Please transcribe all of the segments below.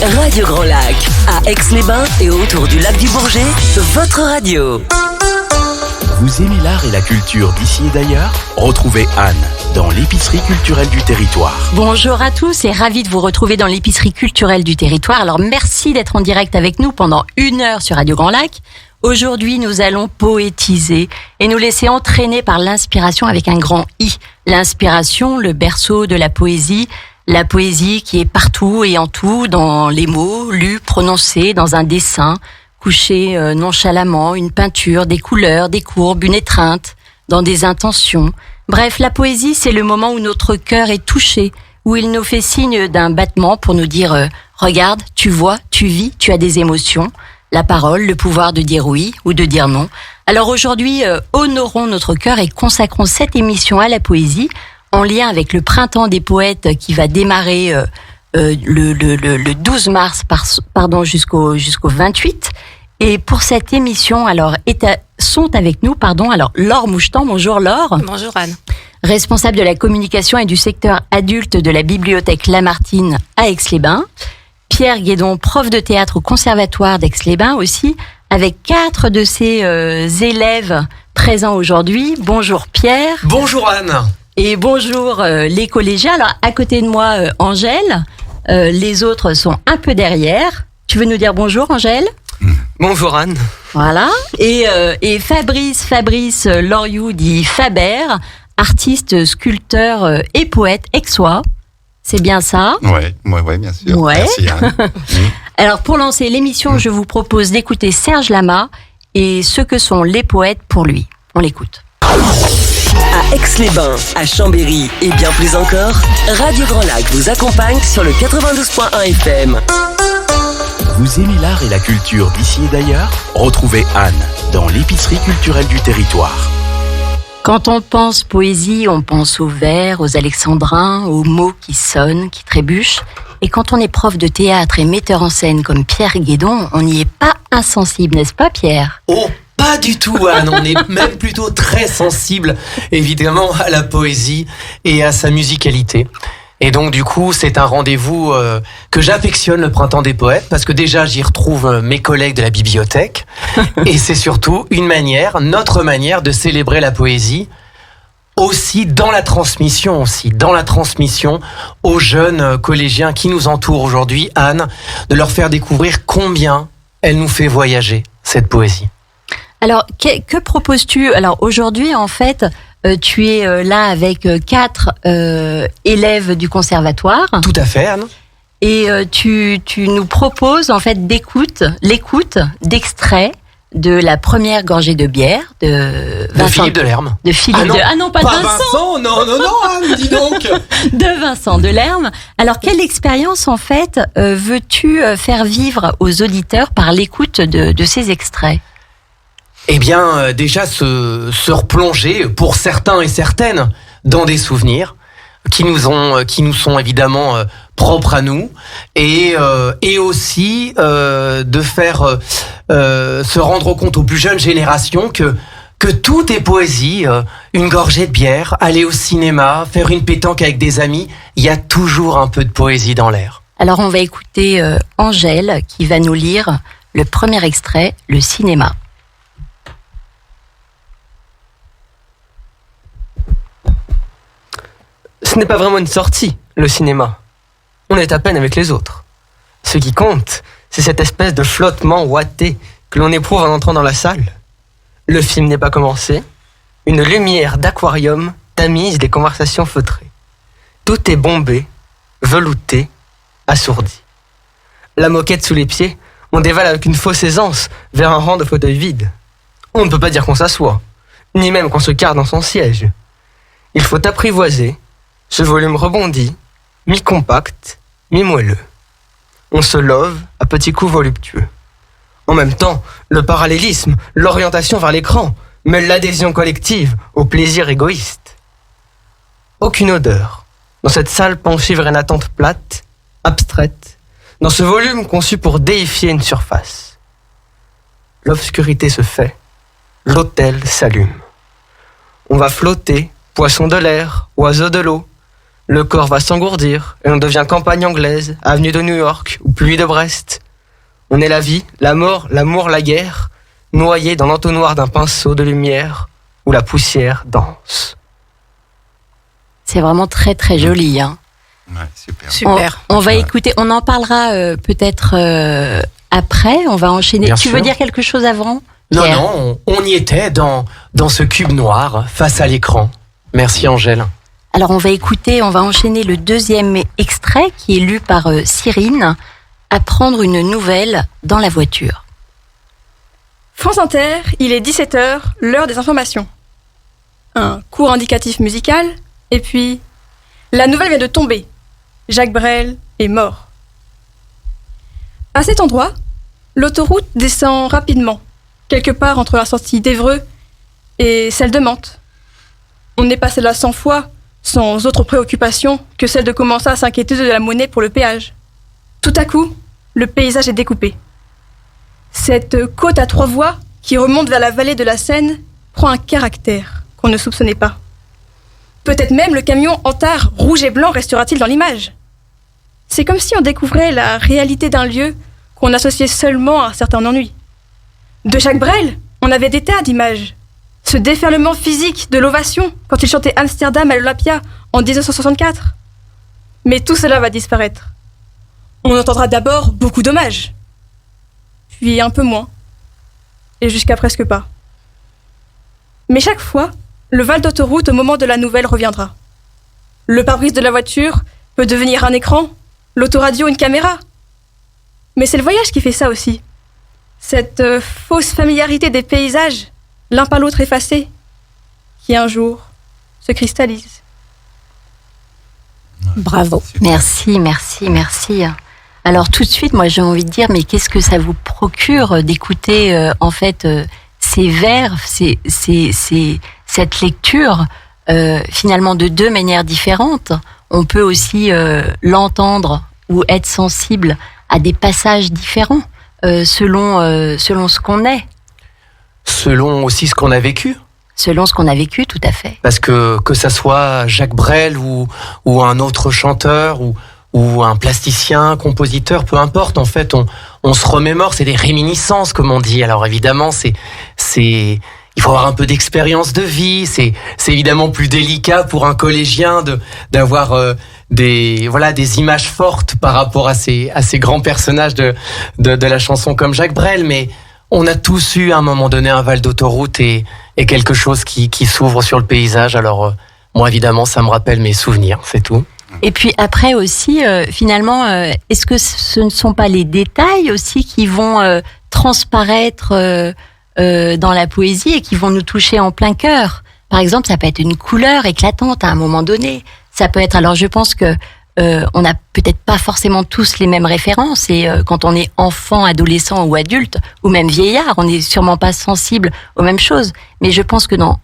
Radio Grand Lac, à Aix-les-Bains et autour du lac du Bourget, votre radio. Vous aimez l'art et la culture d'ici et d'ailleurs ? Retrouvez Anne dans l'épicerie culturelle du territoire. Bonjour à tous et ravi de vous retrouver dans l'épicerie culturelle du territoire. Alors merci d'être en direct avec nous pendant 1 heure sur Radio Grand Lac. Aujourd'hui, nous allons poétiser et nous laisser entraîner par l'inspiration avec un grand I. L'inspiration, le berceau de la poésie qui est partout et en tout, dans les mots, lus, prononcés, dans un dessin, couché nonchalamment, une peinture, des couleurs, des courbes, une étreinte, dans des intentions. Bref, la poésie, c'est le moment où notre cœur est touché, où il nous fait signe d'un battement pour nous dire « Regarde, tu vois, tu vis, tu as des émotions ». La parole, le pouvoir de dire oui ou de dire non. Alors aujourd'hui, honorons notre cœur et consacrons cette émission à la poésie en lien avec le printemps des poètes qui va démarrer le 12 mars jusqu'au 28. Et pour cette émission, alors sont avec nous, alors Laure Mouchetan. Bonjour Laure. Bonjour Anne. Responsable de la communication et du secteur adulte de la bibliothèque Lamartine à Aix-les-Bains. Pierre Guédon, prof de théâtre au Conservatoire d'Aix-les-Bains aussi, avec 4 de ses élèves présents aujourd'hui. Bonjour Pierre. Bonjour Anne. Et bonjour les collégiens. Alors à côté de moi, Angèle. Les autres sont un peu derrière. Tu veux nous dire bonjour Angèle ? Bonjour Anne. Voilà. Et Fabrice Loriou dit Faber, artiste, sculpteur et poète aixois. C'est bien ça ? Ouais, bien sûr. Ouais. Merci Anne. Alors pour lancer l'émission, je vous propose d'écouter Serge Lama et ce que sont les poètes pour lui. On l'écoute. À Aix-les-Bains, à Chambéry et bien plus encore, Radio Grand Lac vous accompagne sur le 92.1 FM. Vous aimez l'art et la culture d'ici et d'ailleurs ? Retrouvez Anne dans l'épicerie culturelle du territoire. Quand on pense poésie, on pense aux vers, aux alexandrins, aux mots qui sonnent, qui trébuchent. Et quand on est prof de théâtre et metteur en scène comme Pierre Guédon, on n'y est pas insensible, n'est-ce pas Pierre ? Oh, pas du tout Anne, on est même plutôt très sensible évidemment à la poésie et à sa musicalité. Et donc du coup, c'est un rendez-vous que j'affectionne, le printemps des poètes, parce que déjà j'y retrouve mes collègues de la bibliothèque, et c'est surtout notre manière de célébrer la poésie, aussi dans la transmission aux jeunes collégiens qui nous entourent aujourd'hui, Anne, de leur faire découvrir combien elle nous fait voyager, cette poésie. Alors, que proposes-tu ? Alors aujourd'hui, en fait, tu es là avec 4 élèves du conservatoire. Tout à fait, Anne. Et tu nous proposes en fait l'écoute d'extraits de la première gorgée de bière de Philippe Delerme. Ah non, pas de Vincent. Non, Anne, dis donc. De Vincent Delerme. Alors, quelle expérience en fait veux-tu faire vivre aux auditeurs par l'écoute de ces extraits ? Eh bien, déjà se replonger pour certains et certaines dans des souvenirs qui nous sont évidemment propres à nous, et aussi de faire se rendre compte aux plus jeunes générations que tout est poésie. Une gorgée de bière, aller au cinéma, faire une pétanque avec des amis, il y a toujours un peu de poésie dans l'air. Alors on va écouter Angèle qui va nous lire le premier extrait, le cinéma. Ce n'est pas vraiment une sortie, le cinéma. On est à peine avec les autres. Ce qui compte, c'est cette espèce de flottement ouaté que l'on éprouve en entrant dans la salle. Le film n'est pas commencé. Une lumière d'aquarium tamise les conversations feutrées. Tout est bombé, velouté, assourdi. La moquette sous les pieds, on dévale avec une fausse aisance vers un rang de fauteuils vides. On ne peut pas dire qu'on s'assoit, ni même qu'on se carre dans son siège. Il faut apprivoiser. Ce volume rebondit, mi-compact, mi-moelleux. On se love à petits coups voluptueux. En même temps, le parallélisme, l'orientation vers l'écran, mêle l'adhésion collective au plaisir égoïste. Aucune odeur. Dans cette salle penchée vers une attente plate, abstraite, dans ce volume conçu pour déifier une surface. L'obscurité se fait, l'autel s'allume. On va flotter, poisson de l'air, oiseau de l'eau, Le corps va s'engourdir et on devient campagne anglaise, avenue de New York ou pluie de Brest. On est la vie, la mort, l'amour, la guerre, noyé dans l'entonnoir d'un pinceau de lumière où la poussière danse. C'est vraiment très très joli. Hein. Ouais, super. Super. On va écouter, on en parlera peut-être après, on va enchaîner. Bien Tu sûr. veux dire quelque chose avant, Non, Pierre? non, on y était dans ce cube noir face à l'écran. Merci Angèle. Alors on va écouter, on va enchaîner le deuxième extrait qui est lu par Cyrine, Apprendre une nouvelle dans la voiture. France Inter, il est 17h, l'heure des informations. Un court indicatif musical, et puis... La nouvelle vient de tomber. Jacques Brel est mort. À cet endroit, l'autoroute descend rapidement, quelque part entre la sortie d'Évreux et celle de Mantes. On est passé là 100 fois, sans autre préoccupation que celle de commencer à s'inquiéter de la monnaie pour le péage. Tout à coup, le paysage est découpé. Cette côte à 3 voies, qui remonte vers la vallée de la Seine, prend un caractère qu'on ne soupçonnait pas. Peut-être même le camion Antard rouge et blanc restera-t-il dans l'image. C'est comme si on découvrait la réalité d'un lieu qu'on associait seulement à un certain ennui. De Jacques Brel, on avait des tas d'images. Ce déferlement physique de l'ovation quand il chantait Amsterdam à l'Olympia en 1964. Mais tout cela va disparaître. On entendra d'abord beaucoup d'hommages, puis un peu moins, et jusqu'à presque pas. Mais chaque fois, le val d'autoroute au moment de la nouvelle reviendra. Le pare-brise de la voiture peut devenir un écran, l'autoradio une caméra. Mais c'est le voyage qui fait ça aussi. Cette fausse familiarité des paysages, l'un par l'autre effacés, qui un jour se cristallise. Bravo. Super. Merci, merci, merci. Alors tout de suite, moi j'ai envie de dire, mais qu'est-ce que ça vous procure d'écouter en fait ces vers, cette lecture finalement de deux manières différentes. On peut aussi l'entendre ou être sensible à des passages différents selon ce qu'on est, Selon aussi ce qu'on a vécu. selon ce qu'on a vécu, tout à fait. Parce que ça soit Jacques Brel ou un autre chanteur ou un plasticien, compositeur, peu importe, en fait, on se remémore, c'est des réminiscences, comme on dit. Alors évidemment, il faut avoir un peu d'expérience de vie, c'est évidemment plus délicat pour un collégien d'avoir des images fortes par rapport à ces grands personnages de la chanson comme Jacques Brel, mais on a tous eu à un moment donné un val d'autoroute et quelque chose qui s'ouvre sur le paysage. Alors moi évidemment ça me rappelle mes souvenirs, c'est tout. Et puis après aussi, finalement, est-ce que ce ne sont pas les détails aussi qui vont transparaître dans la poésie et qui vont nous toucher en plein cœur? Par exemple, ça peut être une couleur éclatante à un moment donné. Ça peut être, alors je pense que on n'a peut-être pas forcément tous les mêmes références et quand on est enfant, adolescent ou adulte ou même vieillard, on n'est sûrement pas sensible aux mêmes choses. Mais je pense que dans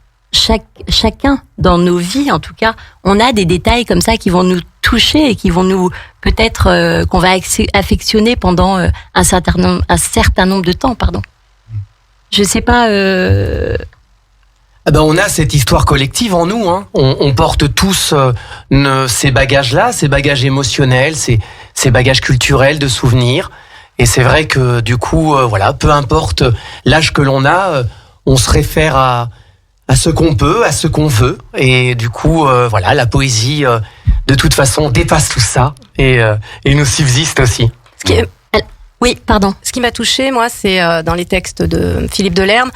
chacun dans nos vies, en tout cas, on a des détails comme ça qui vont nous toucher et qui vont nous peut-être qu'on va affectionner pendant un certain nombre de temps, pardon. Je sais pas. Ah ben on a cette histoire collective en nous, hein. On porte tous ces bagages-là, ces bagages émotionnels, ces bagages culturels de souvenirs. Et c'est vrai que du coup, peu importe l'âge que l'on a, on se réfère à ce qu'on peut, à ce qu'on veut. Et du coup, la poésie, de toute façon, dépasse tout ça et nous subsiste aussi. Oui, pardon. Ce qui m'a touchée, moi, c'est dans les textes de Philippe Delerme,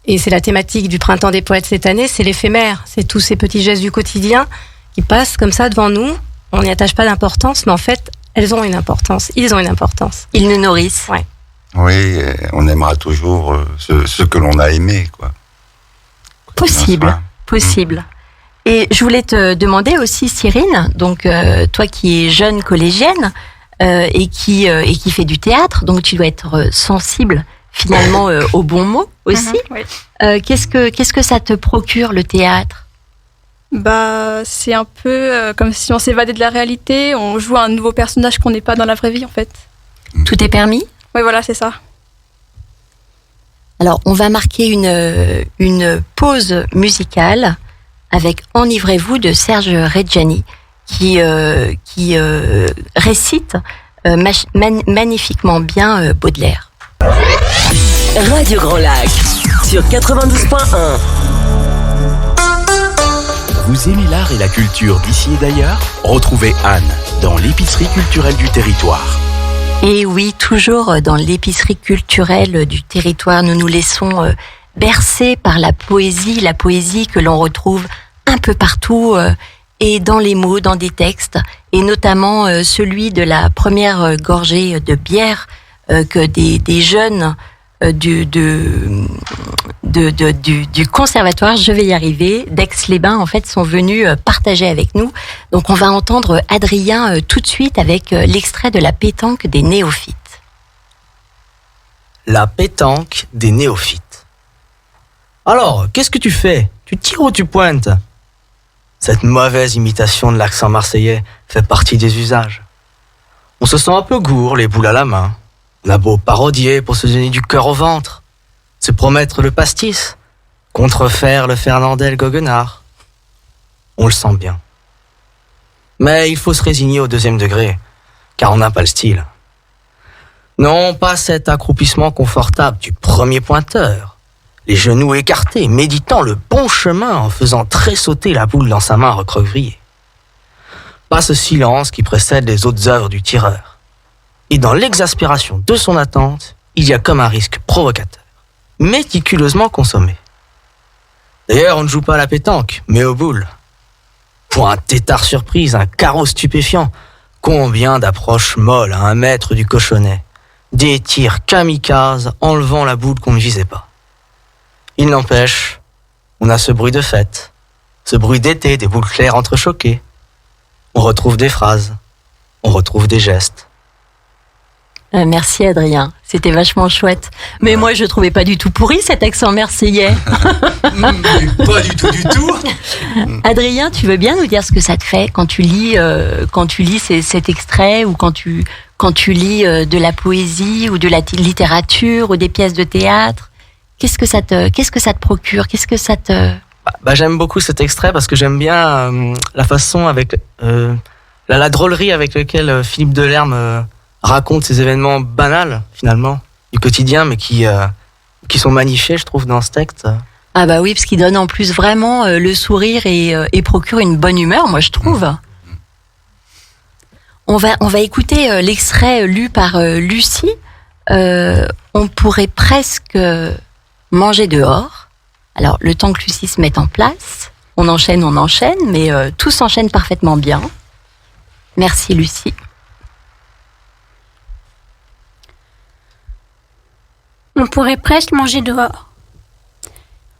et c'est la thématique du Printemps des poètes cette année, c'est l'éphémère. C'est tous ces petits gestes du quotidien qui passent comme ça devant nous. On n'y attache pas d'importance, mais en fait, elles ont une importance. Ils ont une importance. Ils nous nourrissent. Ouais. Oui, on aimera toujours ce que l'on a aimé, quoi. Possible, possible. Et je voulais te demander aussi, Cyrine, donc toi qui es jeune collégienne et qui fait du théâtre, donc tu dois être sensible finalement aux bons mots aussi. Oui. Qu'est-ce que ça te procure le théâtre? Bah, c'est un peu comme si on s'évadait de la réalité, on joue un nouveau personnage qu'on n'est pas dans la vraie vie en fait. Tout est permis? Oui, voilà, c'est ça. Alors, on va marquer une pause musicale avec Enivrez-vous de Serge Reggiani. qui récite magnifiquement bien Baudelaire. Radio Grand Lac sur 92.1. Vous aimez l'art et la culture d'ici et d'ailleurs? Retrouvez Anne dans l'épicerie culturelle du territoire. Et oui, toujours dans l'épicerie culturelle du territoire, nous nous laissons bercer par la poésie que l'on retrouve un peu partout et dans les mots, dans des textes, et notamment celui de la première gorgée de bière que des jeunes du conservatoire, je vais y arriver, d'Aix-les-Bains, en fait, sont venus partager avec nous. Donc, on va entendre Adrien tout de suite avec l'extrait de la pétanque des néophytes. La pétanque des néophytes. Alors, qu'est-ce que tu fais? Tu tires ou tu pointes? Cette mauvaise imitation de l'accent marseillais fait partie des usages. On se sent un peu gourd, les boules à la main. On a beau parodier pour se donner du cœur au ventre, se promettre le pastis, contrefaire le Fernandel goguenard. On le sent bien. Mais il faut se résigner au 2e degré, car on n'a pas le style. Non, pas cet accroupissement confortable du premier pointeur, les genoux écartés, méditant le bon chemin en faisant tressauter la boule dans sa main recroquevillée. Pas ce silence qui précède les autres œuvres du tireur. Et dans l'exaspération de son attente, il y a comme un risque provocateur, méticuleusement consommé. D'ailleurs, on ne joue pas à la pétanque, mais aux boules. Pour un tétard surprise, un carreau stupéfiant, combien d'approches molles à 1 mètre du cochonnet, des tirs kamikazes enlevant la boule qu'on ne visait pas. Il n'empêche, on a ce bruit de fête, ce bruit d'été des boules claires entrechoquées. On retrouve des phrases, on retrouve des gestes. Merci Adrien, c'était vachement chouette. Mais moi je trouvais pas du tout pourri cet accent marseillais. Pas du tout. Adrien, tu veux bien nous dire ce que ça te fait quand tu lis cet extrait ou quand tu lis de la poésie ou de la littérature ou des pièces de théâtre? Qu'est-ce que ça te procure? Qu'est-ce que ça te... J'aime beaucoup cet extrait parce que j'aime bien la façon avec la drôlerie avec laquelle Philippe Delerme raconte ces événements banals, finalement, du quotidien, mais qui sont magnifiés, je trouve, dans ce texte. Ah bah oui, parce qu'il donne en plus vraiment le sourire et procure une bonne humeur, moi je trouve. On va écouter l'extrait lu par Lucie. On pourrait presque manger dehors. Alors, le temps que Lucie se mette en place, on enchaîne, mais tout s'enchaîne parfaitement bien. Merci Lucie. On pourrait presque manger dehors.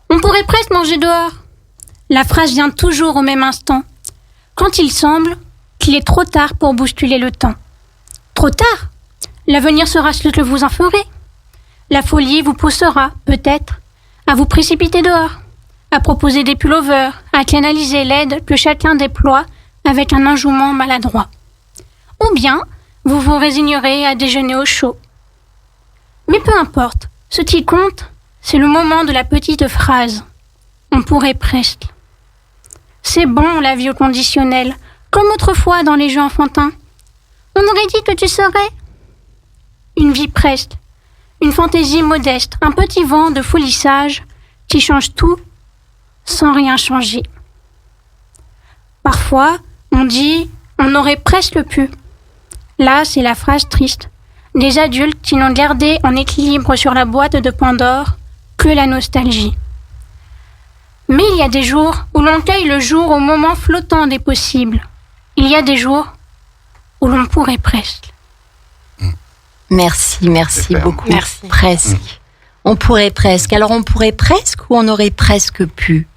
On pourrait presque manger dehors. La phrase vient toujours au même instant, quand il semble qu'il est trop tard pour bousculer le temps. Trop tard? L'avenir sera ce que vous en ferez. La folie vous poussera, peut-être, à vous précipiter dehors, à proposer des pullovers, à canaliser l'aide que chacun déploie avec un enjouement maladroit. Ou bien, vous vous résignerez à déjeuner au chaud. Mais peu importe, ce qui compte, c'est le moment de la petite phrase. On pourrait presque. C'est bon la vie au conditionnel, comme autrefois dans les jeux enfantins. On aurait dit que tu serais. Une vie presque, une fantaisie modeste, un petit vent de folissage qui change tout sans rien changer. Parfois, on dit on aurait presque pu. Là, c'est la phrase triste. Des adultes qui n'ont gardé en équilibre sur la boîte de Pandore que la nostalgie. Mais il y a des jours où l'on cueille le jour au moment flottant des possibles. Il y a des jours où l'on pourrait presque. Merci beaucoup. Merci. Presque. On pourrait presque. Alors on pourrait presque ou on aurait presque pu?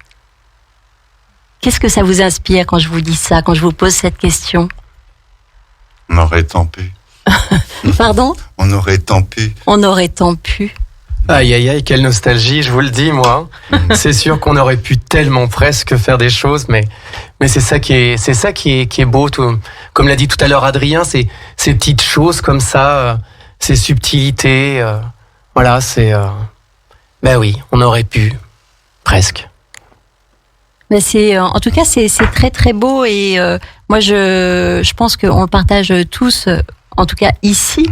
Qu'est-ce que ça vous inspire quand je vous dis ça, quand je vous pose cette question? On aurait tant pu. Pardon? On aurait tant pu. On aurait tant pu. Aïe aïe aïe, quelle nostalgie, je vous le dis moi. C'est sûr qu'on aurait pu tellement presque faire des choses, mais c'est ça qui est beau. Tout, comme l'a dit tout à l'heure Adrien, ces petites choses comme ça, ces subtilités. Voilà, c'est. Ben oui, on aurait pu presque. Ben en tout cas, c'est très très beau et moi je pense qu'on le partage tous, en tout cas ici,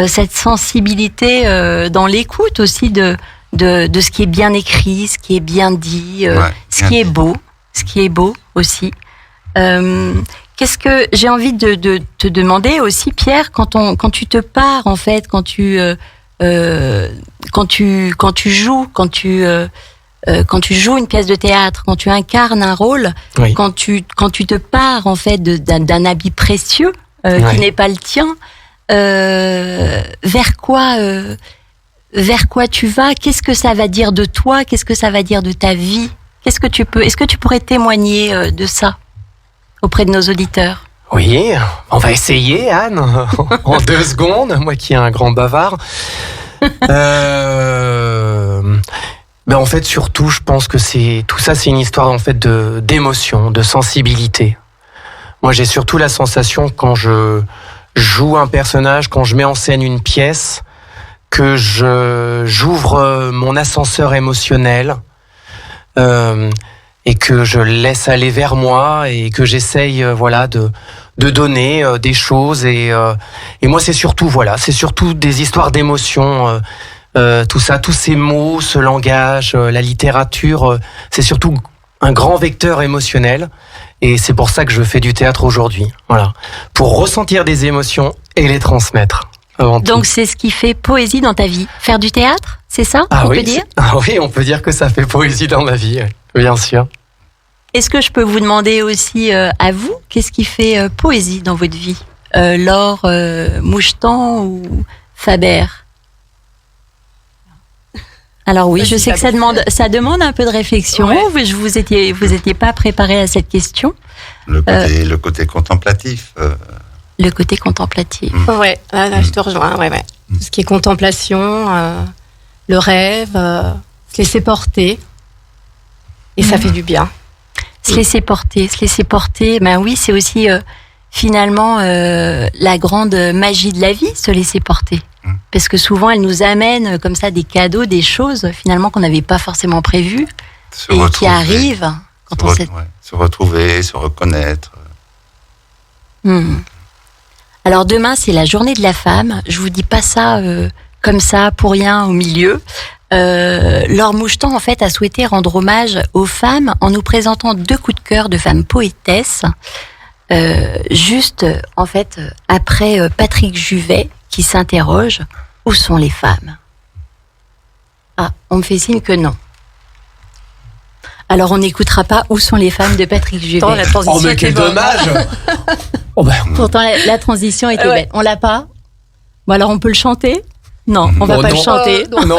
cette sensibilité dans l'écoute aussi de ce qui est bien écrit, ce qui est bien dit, ce qui est beau aussi. Qu'est-ce que j'ai envie de te demander aussi, Pierre, quand tu te pars en fait, quand tu joues, quand tu joues une pièce de théâtre, quand tu incarnes un rôle, Oui. quand tu te pars en fait d'un habit précieux qui n'est pas le tien, vers quoi tu vas? Qu'est-ce que ça va dire de toi? Qu'est-ce que ça va dire de ta vie? Est-ce que tu pourrais témoigner de ça auprès de nos auditeurs? Oui, on va essayer, Anne, en 2 secondes, moi qui ai un grand bavard. En fait, surtout, je pense que tout ça, c'est une histoire en fait d'émotion, de sensibilité. Moi, j'ai surtout la sensation quand je joue un personnage, quand je mets en scène une pièce, que j'ouvre mon ascenseur émotionnel et que je laisse aller vers moi et que j'essaye de donner des choses et moi c'est surtout des histoires d'émotions. Tout ça, tous ces mots, ce langage, la littérature, c'est surtout un grand vecteur émotionnel. Et c'est pour ça que je fais du théâtre aujourd'hui. Voilà. Pour ressentir des émotions et les transmettre. Donc c'est ce qui fait poésie dans ta vie. Faire du théâtre, c'est ça qu'on peut dire? Oui, on peut dire que ça fait poésie dans ma vie, bien sûr. Est-ce que je peux vous demander aussi à vous, qu'est-ce qui fait poésie dans votre vie? Laure Mouchetan ou Faber? Alors oui, je sais que ça demande un peu de réflexion. Ouais. Vous étiez pas préparé à cette question. Le côté contemplatif. Le côté contemplatif. Ouais, là, je te rejoins. Ouais. Tout ce qui est contemplation, le rêve, se laisser porter, et ça fait du bien. Se laisser porter. Ben oui, c'est aussi finalement la grande magie de la vie, se laisser porter. Parce que souvent, elle nous amène comme ça des cadeaux, des choses finalement qu'on n'avait pas forcément prévues et qui arrivent quand on sait. Se retrouver, se reconnaître. Alors demain, c'est la journée de la femme. Je vous dis pas ça comme ça pour rien au milieu. Laure Mouchetan en fait a souhaité rendre hommage aux femmes en nous présentant 2 coups de cœur de femmes poétesses. Juste en fait après Patrick Juvet qui s'interroge: où sont les femmes? Ah, on me fait signe que non. Alors on n'écoutera pas Où sont les femmes de Patrick Juvet. Pourtant, la transition mais quel dommage. Pourtant la transition était belle. On l'a pas? Bon alors on peut le chanter? Non, on va pas le chanter. Non.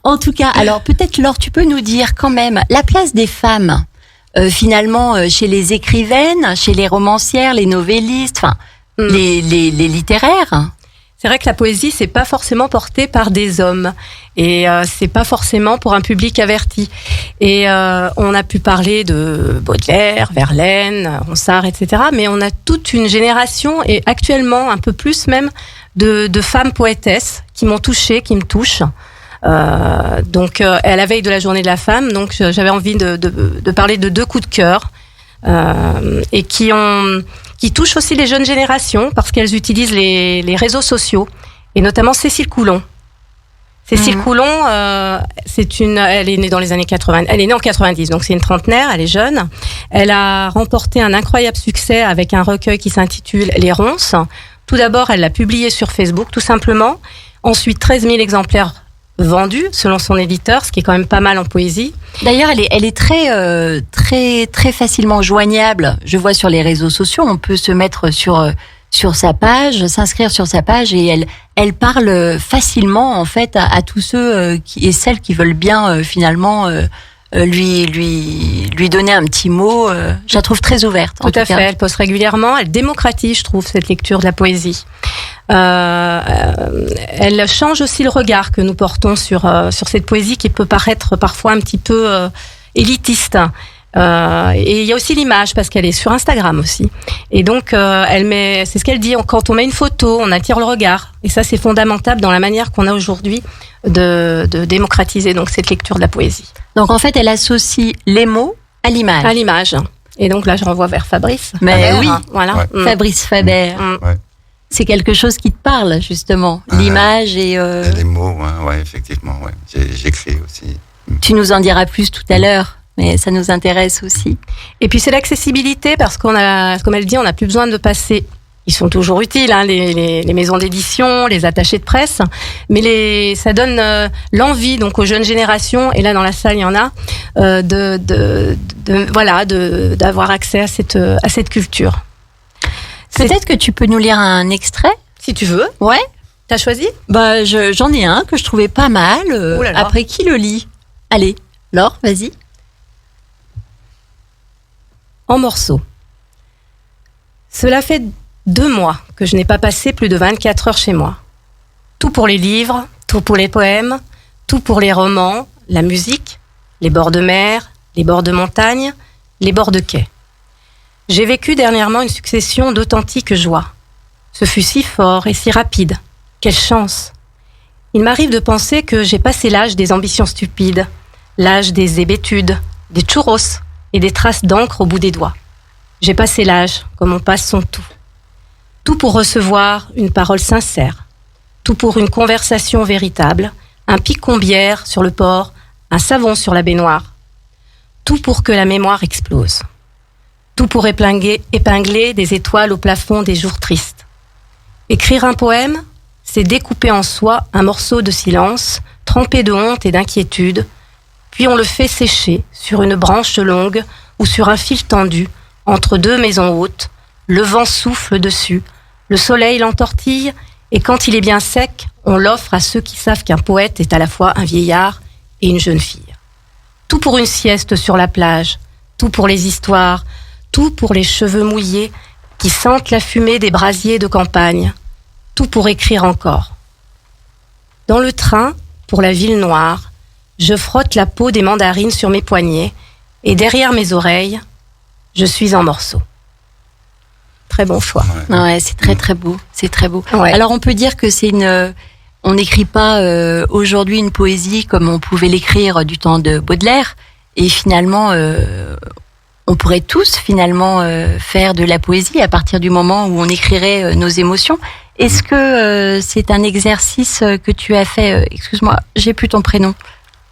En tout cas, alors peut-être Laure, tu peux nous dire quand même la place des femmes finalement chez les écrivaines, chez les romancières, les novellistes, enfin les littéraires. C'est vrai que la poésie, c'est pas forcément porté par des hommes et c'est pas forcément pour un public averti. Et on a pu parler de Baudelaire, Verlaine, Ronsard, etc. Mais on a toute une génération et actuellement un peu plus même de femmes poétesses qui m'ont touchée, qui me touchent. Donc à la veille de la journée de la femme, donc j'avais envie de parler de 2 coups de cœur et qui touchent aussi les jeunes générations parce qu'elles utilisent les réseaux sociaux et notamment Cécile Coulon. Cécile Coulon, elle est née dans les années 80. Elle est née en 90, donc c'est une trentenaire, elle est jeune. Elle a remporté un incroyable succès avec un recueil qui s'intitule Les Ronces. Tout d'abord, elle l'a publié sur Facebook, tout simplement. Ensuite, 13 000 exemplaires vendus, selon son éditeur, ce qui est quand même pas mal en poésie. D'ailleurs, elle est très facilement joignable. Je vois sur les réseaux sociaux, on peut se mettre sur sa page, s'inscrire sur sa page et elle parle facilement en fait à tous ceux et celles qui veulent bien finalement lui donner un petit mot. Je la trouve très ouverte. Tout à fait. Elle poste régulièrement. Elle démocratise, je trouve, cette lecture de la poésie. Elle change aussi le regard que nous portons sur cette poésie qui peut paraître parfois un petit peu élitiste. Et il y a aussi l'image parce qu'elle est sur Instagram aussi. Et donc c'est ce qu'elle dit, quand on met une photo, on attire le regard. Et ça, c'est fondamental dans la manière qu'on a aujourd'hui de démocratiser donc cette lecture de la poésie. Donc en fait, elle associe les mots à l'image. À l'image. Et donc là, je renvoie vers Fabrice. Mais Faber, oui, voilà. Fabrice Faber. Ouais. C'est quelque chose qui te parle justement, l'image et. Et les mots, ouais, effectivement, ouais. J'écris aussi. Tu nous en diras plus tout à l'heure. Mais ça nous intéresse aussi. Et puis c'est l'accessibilité parce qu'on a, comme elle dit, on n'a plus besoin de passer. Ils sont toujours utiles, hein, les maisons d'édition, les attachés de presse, mais ça donne l'envie donc aux jeunes générations. Et là dans la salle il y en a d'avoir accès à cette culture. Peut-être que tu peux nous lire un extrait, si tu veux. Ouais. T'as choisi ? Bah j'en ai un que je trouvais pas mal. Après qui le lit ? Allez, Laure, vas-y. En morceaux. Cela fait 2 mois que je n'ai pas passé plus de 24 heures chez moi. Tout pour les livres, tout pour les poèmes, tout pour les romans, la musique, les bords de mer, les bords de montagne, les bords de quai. J'ai vécu dernièrement une succession d'authentiques joies. Ce fut si fort et si rapide. Quelle chance! Il m'arrive de penser que j'ai passé l'âge des ambitions stupides, l'âge des hébétudes, des churros et des traces d'encre au bout des doigts. J'ai passé l'âge comme on passe son tout. Tout pour recevoir une parole sincère, tout pour une conversation véritable, un picombière sur le port, un savon sur la baignoire. Tout pour que la mémoire explose. Tout pour épingler des étoiles au plafond des jours tristes. Écrire un poème, c'est découper en soi un morceau de silence, trempé de honte et d'inquiétude, puis on le fait sécher sur une branche longue ou sur un fil tendu, entre 2 maisons hautes, le vent souffle dessus, le soleil l'entortille, et quand il est bien sec, on l'offre à ceux qui savent qu'un poète est à la fois un vieillard et une jeune fille. Tout pour une sieste sur la plage, tout pour les histoires, tout pour les cheveux mouillés qui sentent la fumée des brasiers de campagne, tout pour écrire encore. Dans le train, pour la ville noire, je frotte la peau des mandarines sur mes poignets et derrière mes oreilles, je suis en morceaux. Très bon choix. Ouais, c'est très très beau. C'est très beau. Ouais. Alors on peut dire que on n'écrit pas aujourd'hui une poésie comme on pouvait l'écrire du temps de Baudelaire. Et finalement, on pourrait tous finalement faire de la poésie à partir du moment où on écrirait nos émotions. Est-ce que c'est un exercice que tu as fait excuse-moi, j'ai plus ton prénom.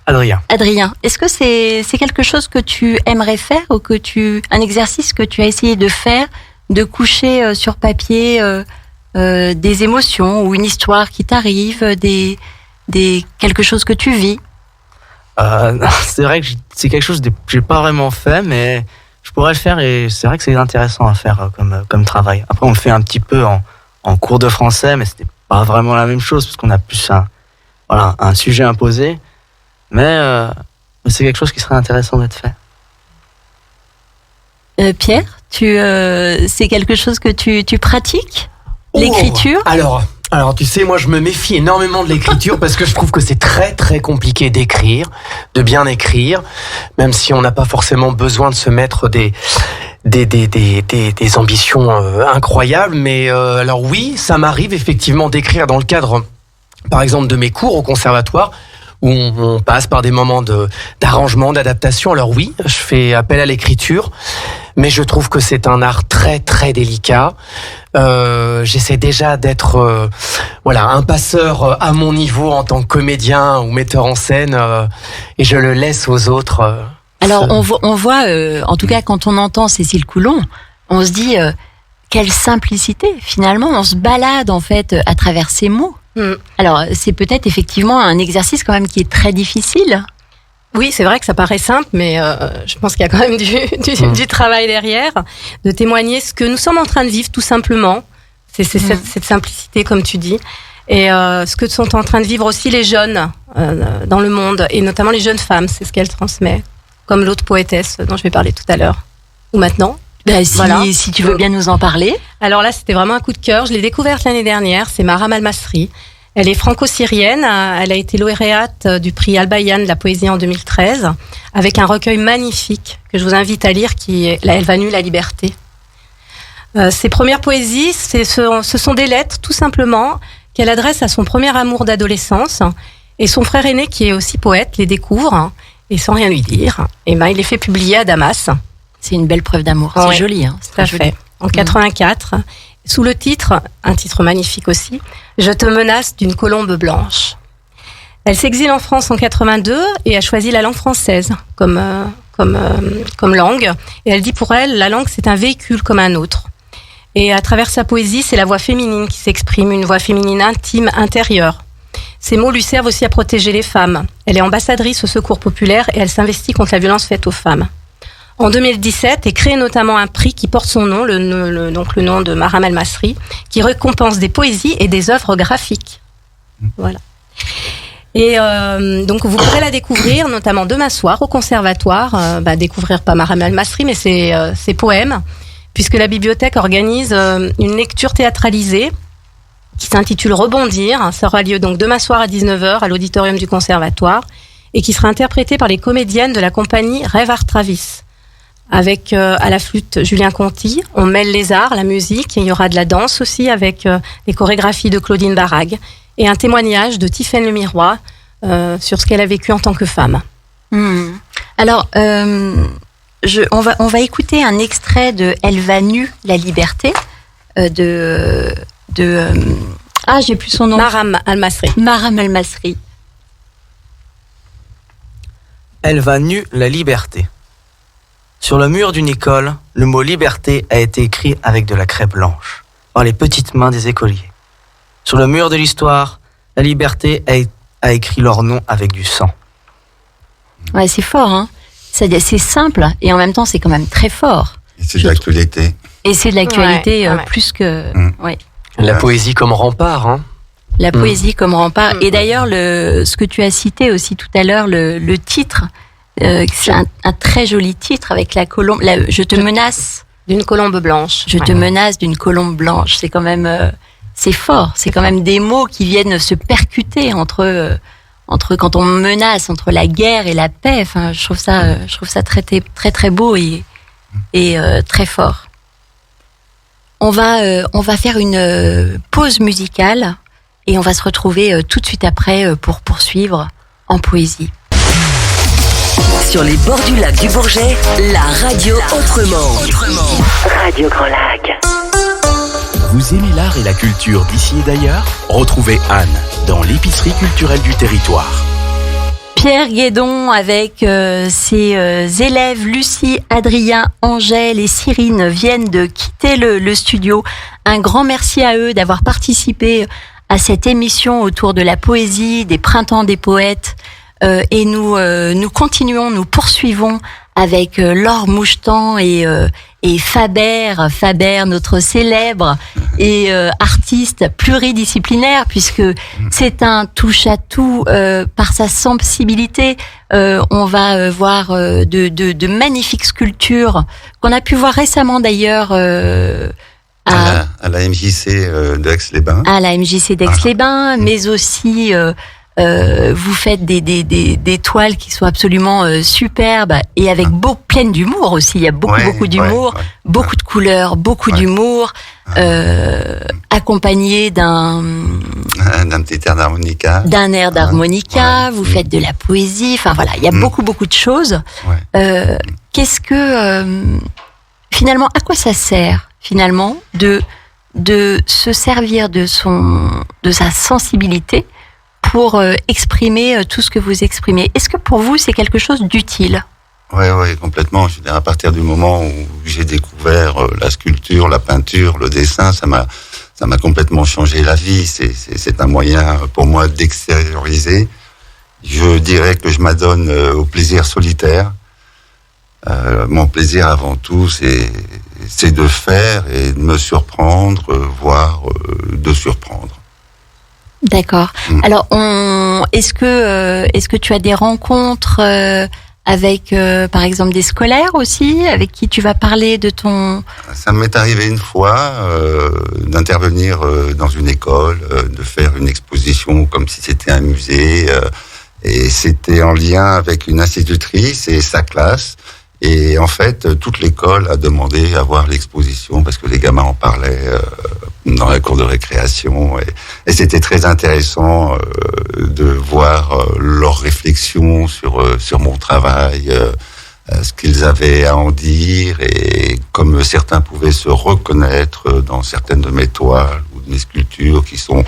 Adrien, est-ce que c'est quelque chose que tu aimerais faire ou un exercice que tu as essayé de faire, de coucher sur papier des émotions ou une histoire qui t'arrive, quelque chose que tu vis? C'est vrai que c'est quelque chose que j'ai pas vraiment fait, mais je pourrais le faire et c'est vrai que c'est intéressant à faire comme travail. Après, on le fait un petit peu en cours de français, mais c'était pas vraiment la même chose parce qu'on a plus un sujet imposé. Mais c'est quelque chose qui serait intéressant d'être fait. Pierre, c'est quelque chose que tu pratiques, l'écriture? Alors, tu sais, moi, je me méfie énormément de l'écriture parce que je trouve que c'est très, très compliqué d'écrire, de bien écrire, même si on n'a pas forcément besoin de se mettre des ambitions incroyables. Mais alors oui, ça m'arrive effectivement d'écrire dans le cadre, par exemple, de mes cours au conservatoire, où on passe par des moments d'arrangement, d'adaptation. Alors oui, je fais appel à l'écriture, mais je trouve que c'est un art très très délicat. J'essaie déjà d'être un passeur à mon niveau en tant que comédien ou metteur en scène, et je le laisse aux autres. Alors on voit, en tout cas quand on entend Cécile Coulon, on se dit quelle simplicité. Finalement, on se balade en fait à travers ces mots. Alors, c'est peut-être effectivement un exercice quand même qui est très difficile. Oui, c'est vrai que ça paraît simple, mais je pense qu'il y a quand même du travail derrière, de témoigner ce que nous sommes en train de vivre tout simplement. C'est cette simplicité, comme tu dis. Et ce que sont en train de vivre aussi les jeunes dans le monde, et notamment les jeunes femmes, c'est ce qu'elles transmettent, comme l'autre poétesse dont je vais parler tout à l'heure. Ou maintenant. Si tu veux bien nous en parler. Alors là, c'était vraiment un coup de cœur. Je l'ai découverte l'année dernière. C'est Mara Malmasri. Elle est franco-syrienne. Elle a été lauréate du prix Al-Bayan de la poésie en 2013, avec un recueil magnifique que je vous invite à lire, qui est Elle va nue la liberté. Ses premières poésies, ce sont des lettres, tout simplement, qu'elle adresse à son premier amour d'adolescence. Et son frère aîné, qui est aussi poète, les découvre, et sans rien lui dire, il les fait publier à Damas. C'est une belle preuve d'amour. Ouais, c'est joli, hein. Tout à fait. En 84, sous le titre, un titre magnifique aussi, Je te menace d'une colombe blanche. Elle s'exile en France en 82 et a choisi la langue française comme langue. Et elle dit pour elle, la langue, c'est un véhicule comme un autre. Et à travers sa poésie, c'est la voix féminine qui s'exprime, une voix féminine intime, intérieure. Ces mots lui servent aussi à protéger les femmes. Elle est ambassadrice au Secours populaire et elle s'investit contre la violence faite aux femmes. En 2017 est créé notamment un prix qui porte son nom, donc le nom de Maram El-Masri, qui récompense des poésies et des œuvres graphiques. Voilà. Et donc vous pourrez la découvrir, notamment demain soir au conservatoire. Découvrir pas Maram El-Masri, mais ses poèmes, puisque la bibliothèque organise une lecture théâtralisée qui s'intitule Rebondir. Ça aura lieu donc demain soir à 19h à l'auditorium du conservatoire et qui sera interprétée par les comédiennes de la compagnie Rêve Art Travis. Avec à la flûte Julien Conti, on mêle les arts, la musique, et il y aura de la danse aussi avec les chorégraphies de Claudine Barrague et un témoignage de Tiffaine Lemirois sur ce qu'elle a vécu en tant que femme. Alors, on va écouter un extrait de Elle va nue la liberté j'ai plus son nom. Maram El-Masri. Maram El-Masri. Elle va nue la liberté. Sur le mur d'une école, le mot liberté a été écrit avec de la craie blanche, par les petites mains des écoliers. Sur le mur de l'histoire, la liberté a écrit leur nom avec du sang. Ouais, c'est fort, hein. C'est simple et en même temps c'est quand même très fort. Et c'est de l'actualité. Et c'est de l'actualité plus que. Ouais. La poésie comme rempart, hein. La poésie comme rempart. Et d'ailleurs, ce que tu as cité aussi tout à l'heure, le titre. C'est un très joli titre avec la colombe. Je te menace d'une colombe blanche. Je te menace d'une colombe blanche. C'est quand même, c'est fort. C'est quand même des mots qui viennent se percuter entre quand on menace, entre la guerre et la paix. Enfin, je trouve ça très très très beau et très fort. On va faire une pause musicale et on va se retrouver tout de suite après pour poursuivre en poésie. Sur les bords du lac du Bourget, la radio autrement. Radio Grand Lac. Vous aimez l'art et la culture d'ici et d'ailleurs ? Retrouvez Anne dans l'épicerie culturelle du territoire. Pierre Guédon avec ses élèves Lucie, Adrien, Angèle et Cyrine viennent de quitter le studio. Un grand merci à eux d'avoir participé à cette émission autour de la poésie, des printemps des poètes. Et nous continuons, nous poursuivons avec Laure Mouchetan et Faber, notre célèbre et artiste pluridisciplinaire, puisque c'est un touche-à-tout par sa sensibilité. On va voir de magnifiques sculptures qu'on a pu voir récemment d'ailleurs à la MJC d'Aix-les-Bains. À la MJC d'Aix-les-Bains, mais aussi vous faites des toiles qui sont absolument superbes et avec pleines d'humour aussi. Il y a beaucoup d'humour, beaucoup de couleurs, beaucoup d'humour, accompagné d'un petit air d'harmonica. D'un air d'harmonica. Vous faites de la poésie. Enfin voilà, il y a beaucoup de choses. Qu'est-ce que finalement, à quoi ça sert finalement de se servir de sa sensibilité pour exprimer tout ce que vous exprimez? Est-ce que pour vous, c'est quelque chose d'utile? Oui, complètement. Je veux dire, à partir du moment où j'ai découvert la sculpture, la peinture, le dessin, ça m'a complètement changé la vie. C'est un moyen pour moi d'extérioriser. Je dirais que je m'adonne au plaisir solitaire. Mon plaisir avant tout, c'est de faire et de me surprendre, voire de surprendre. D'accord. Alors, est-ce que tu as des rencontres avec, par exemple, des scolaires aussi, avec qui tu vas parler de ton... Ça m'est arrivé une fois d'intervenir dans une école, de faire une exposition comme si c'était un musée. Et c'était en lien avec une institutrice et sa classe. Et en fait, toute l'école a demandé à voir l'exposition parce que les gamins en parlaient dans la cour de récréation. Et c'était très intéressant de voir leurs réflexions sur mon travail, ce qu'ils avaient à en dire. Et comme certains pouvaient se reconnaître dans certaines de mes toiles ou de mes sculptures qui sont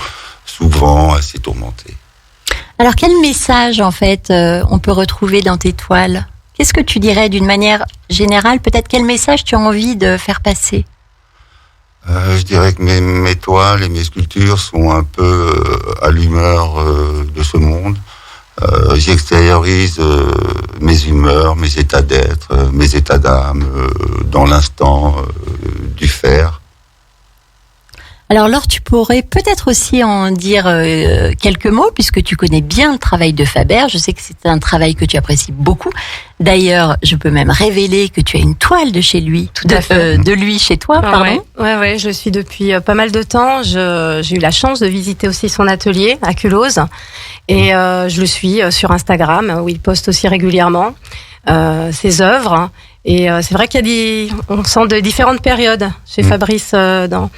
souvent assez tourmentées. Alors, quel message, en fait, on peut retrouver dans tes toiles ? Qu'est-ce que tu dirais d'une manière générale ? Peut-être quel message tu as envie de faire passer ? Je dirais que mes toiles et mes sculptures sont un peu à l'humeur de ce monde. J'extériorise mes humeurs, mes états d'être, mes états d'âme dans l'instant du faire. Alors Laure, tu pourrais peut-être aussi en dire quelques mots, puisque tu connais bien le travail de Faber. Je sais que c'est un travail que tu apprécies beaucoup. D'ailleurs, je peux même révéler que tu as une toile de chez lui, de lui chez toi, pardon. Ouais, je suis depuis pas mal de temps. J'ai eu la chance de visiter aussi son atelier à Culose. Et je le suis sur Instagram, où il poste aussi régulièrement ses œuvres. Et c'est vrai on sent de différentes périodes chez Fabrice dans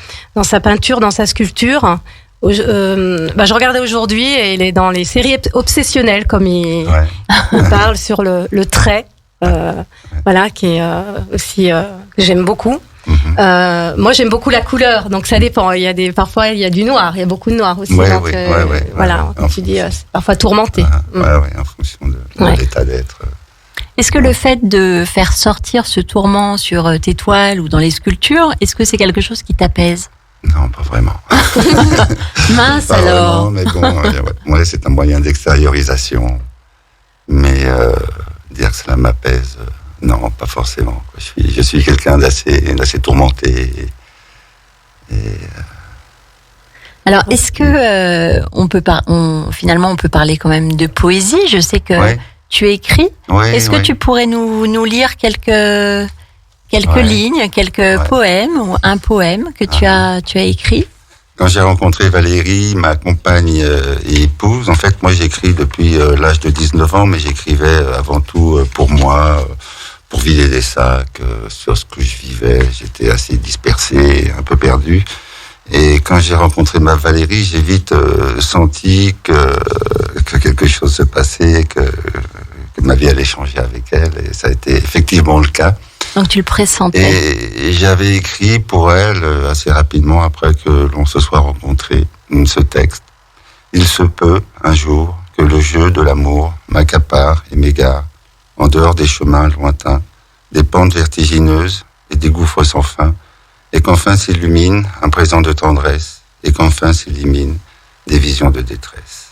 sa peinture, dans sa sculpture. Je regardais aujourd'hui et il est dans les séries obsessionnelles, comme il parle sur le trait, voilà, qui est aussi que j'aime beaucoup. Moi, j'aime beaucoup la couleur, donc ça dépend. Parfois il y a du noir, il y a beaucoup de noir aussi. Voilà, comme tu dis, c'est parfois tourmenté. En fonction de l'état d'être. Est-ce que le fait de faire sortir ce tourment sur tes toiles ou dans les sculptures, est-ce que c'est quelque chose qui t'apaise ? Non, pas vraiment. Mince pas alors. Vraiment, mais bon, c'est un moyen d'extériorisation. Mais dire que cela m'apaise, non, pas forcément. Je suis quelqu'un d'assez tourmenté. Alors, est-ce que finalement on peut parler quand même de poésie ? Je sais que tu écris. Est-ce que tu pourrais nous lire quelques lignes, quelques poèmes ou un poème que tu as écrit ? Quand j'ai rencontré Valérie, ma compagne et épouse, en fait, moi j'écris depuis l'âge de 19 ans, mais j'écrivais avant tout pour moi, pour vider des sacs, sur ce que je vivais. J'étais assez dispersé, un peu perdu. Et quand j'ai rencontré ma Valérie, j'ai vite senti que quelque chose se passait, que ma vie allait changer avec elle. Et ça a été effectivement le cas. Donc tu le pressentais. Et j'avais écrit pour elle assez rapidement après que l'on se soit rencontrés ce texte. Il se peut un jour que le jeu de l'amour m'accapare et m'égare en dehors des chemins lointains, des pentes vertigineuses et des gouffres sans fin, et qu'enfin s'illumine un présent de tendresse, et qu'enfin s'élimine des visions de détresse.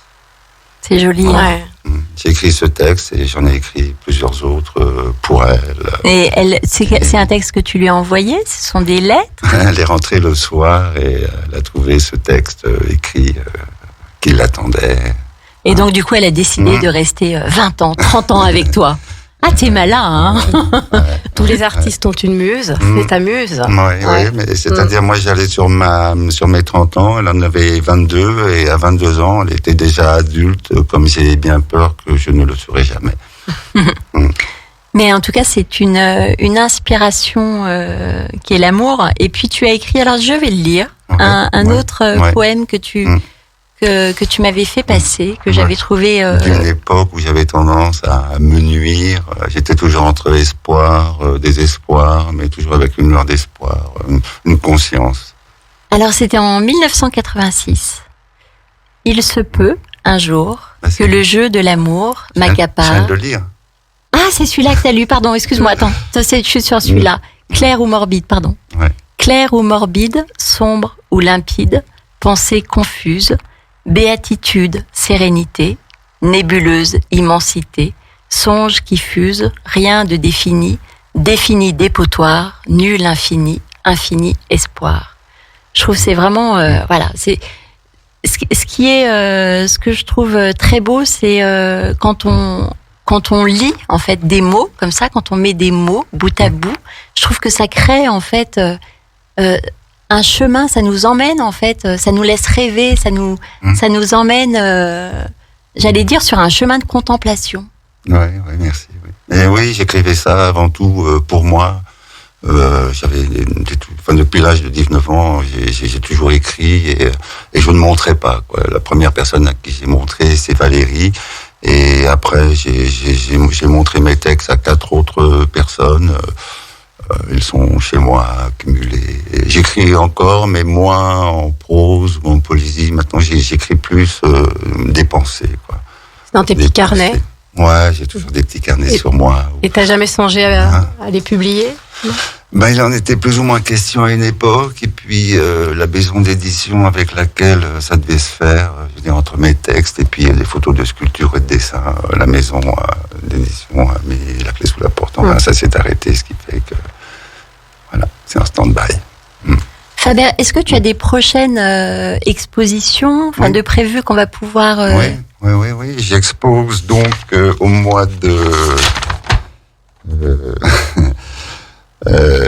C'est joli. Voilà. J'ai écrit ce texte et j'en ai écrit plusieurs autres pour elle. Et c'est un texte que tu lui as envoyé ? Ce sont des lettres ? Elle est rentrée le soir et elle a trouvé ce texte écrit qui l'attendait. Et donc du coup, elle a décidé de rester 20 ans, 30 ans avec toi. Ah, t'es malin, hein ? Tous les artistes ont une muse, c'est ta muse. Oui, mais c'est-à-dire, moi, j'allais sur mes 30 ans, elle en avait 22, et à 22 ans, elle était déjà adulte, comme j'ai bien peur que je ne le serai jamais. Mais en tout cas, c'est une inspiration qui est l'amour. Et puis, tu as écrit, alors je vais le lire, un autre poème que tu m'avais fait passer, que j'avais trouvé... D'une époque où j'avais tendance à me nuire, j'étais toujours entre espoir, désespoir, mais toujours avec une lueur d'espoir, une conscience. Alors c'était en 1986. Il se peut, un jour, que le jeu de l'amour m'accapare... Je viens de le lire. Ah, c'est celui-là que t'as lu, pardon, excuse-moi, attends, je suis sur celui-là. Clair ou morbide, pardon. Clair ou morbide, sombre ou limpide, pensée confuse, béatitude, sérénité, nébuleuse, immensité, songe qui fuse, rien de défini, défini dépotoir, nul infini, infini espoir. Je trouve que c'est vraiment, voilà, c'est ce que je trouve très beau, c'est quand on quand on lit en fait des mots comme ça, quand on met des mots bout à bout, je trouve que ça crée en fait un chemin, ça nous emmène en fait, ça nous laisse rêver, ça nous emmène, j'allais dire, sur un chemin de contemplation. Ouais, merci. Oui. Et oui, j'écrivais ça avant tout pour moi. Depuis l'âge de 19 ans, j'ai toujours écrit et je ne montrais pas, quoi. La première personne à qui j'ai montré, c'est Valérie. Et après, j'ai montré mes textes à 4 autres personnes. Ils sont chez moi accumulés. Et j'écris encore, mais moins en prose ou en poésie. Maintenant, j'écris plus des pensées, quoi. Dans tes petits carnets? Ouais, j'ai toujours des petits carnets sur moi. Et t'as jamais songé à les publier? Ben, il en était plus ou moins question à une époque, et puis la maison d'édition avec laquelle ça devait se faire, je veux dire, entre mes textes et puis les photos de sculpture et de dessin, la maison d'édition a mis la clé sous la porte. Enfin, ça s'est arrêté, ce qui fait que voilà, c'est un stand-by. Faber, est-ce que tu as des prochaines expositions, de prévues qu'on va pouvoir... Oui. J'expose donc au mois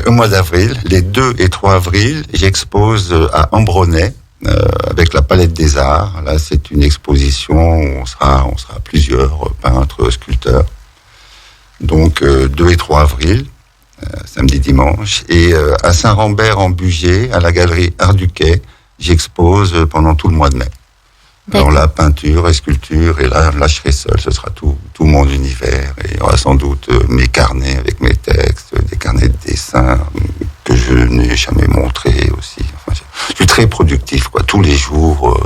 au mois d'avril, les 2 et 3 avril, j'expose à Ambronay avec la Palette des Arts. Là, c'est une exposition où on sera plusieurs peintres, sculpteurs. Donc 2 et 3 avril, samedi, dimanche. Et à Saint-Rambert-en-Bugey, à la galerie Art du Quai, j'expose pendant tout le mois de mai. Alors là, peinture et sculpture, et là je serai seul, ce sera tout mon univers, et il y aura sans doute mes carnets avec mes textes, des carnets de dessin que je n'ai jamais montrés aussi. Enfin, je suis très productif, quoi. Tous les jours,